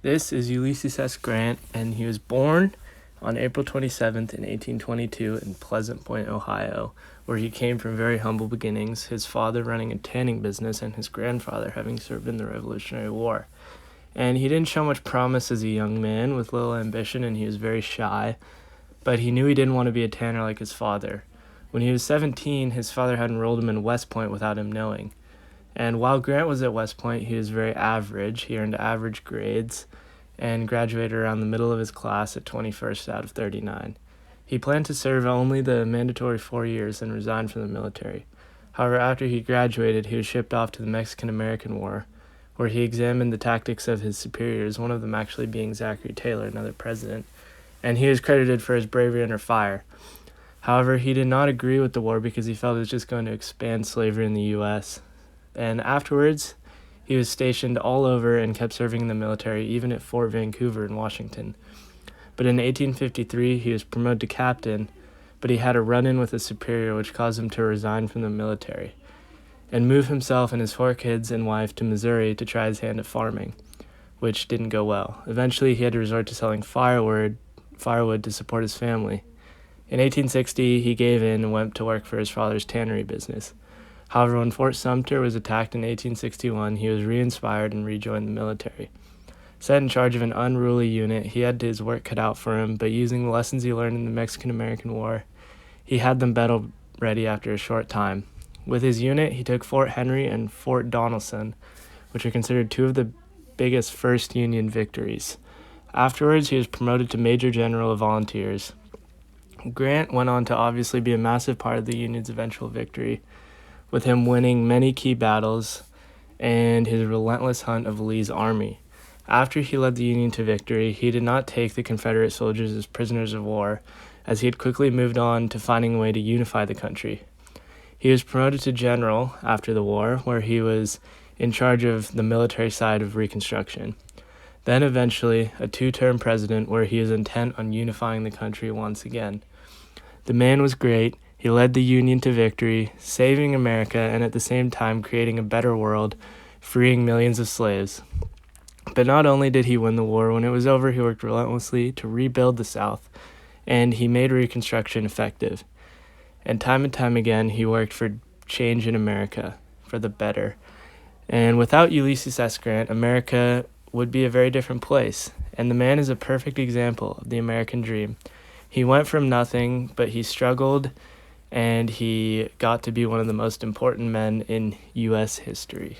This is Ulysses S. Grant, and he was born on April 27th in 1822 in Pleasant Point, Ohio, where he came from very humble beginnings, his father running a tanning business and his grandfather having served in the Revolutionary War. And he didn't show much promise as a young man with little ambition, and he was very shy, but he knew he didn't want to be a tanner like his father. When he was 17, his father had enrolled him in West Point without him knowing. And while Grant was at West Point, he was very average. He earned average grades and graduated around the middle of his class at 21st out of 39. He planned to serve only the mandatory 4 years and resigned from the military. However, after he graduated, he was shipped off to the Mexican-American War, where he examined the tactics of his superiors, one of them actually being Zachary Taylor, another president, and he was credited for his bravery under fire. However, he did not agree with the war because he felt it was just going to expand slavery in the U.S. And afterwards, he was stationed all over and kept serving in the military, even at Fort Vancouver in Washington. But in 1853, he was promoted to captain, but he had a run-in with a superior which caused him to resign from the military and move himself and his 4 kids and wife to Missouri to try his hand at farming, which didn't go well. Eventually, he had to resort to selling firewood to support his family. In 1860, he gave in and went to work for his father's tannery business. However, when Fort Sumter was attacked in 1861, he was re-inspired and rejoined the military. Set in charge of an unruly unit, he had his work cut out for him, but using the lessons he learned in the Mexican-American War, he had them battle ready after a short time. With his unit, he took Fort Henry and Fort Donelson, which are considered 2 of the biggest first Union victories. Afterwards, he was promoted to Major General of Volunteers. Grant went on to obviously be a massive part of the Union's eventual victory, with him winning many key battles and his relentless hunt of Lee's army. After he led the Union to victory, he did not take the Confederate soldiers as prisoners of war, as he had quickly moved on to finding a way to unify the country. He was promoted to general after the war, where he was in charge of the military side of Reconstruction. Then eventually, a 2-term president where he was intent on unifying the country once again. The man was great. He led the Union to victory, saving America and at the same time creating a better world, freeing millions of slaves. But not only did he win the war, when it was over, he worked relentlessly to rebuild the South, and he made Reconstruction effective. And time again, he worked for change in America, for the better. And without Ulysses S. Grant, America would be a very different place. And the man is a perfect example of the American dream. He went from nothing, but he struggled, and he got to be one of the most important men in U.S. history.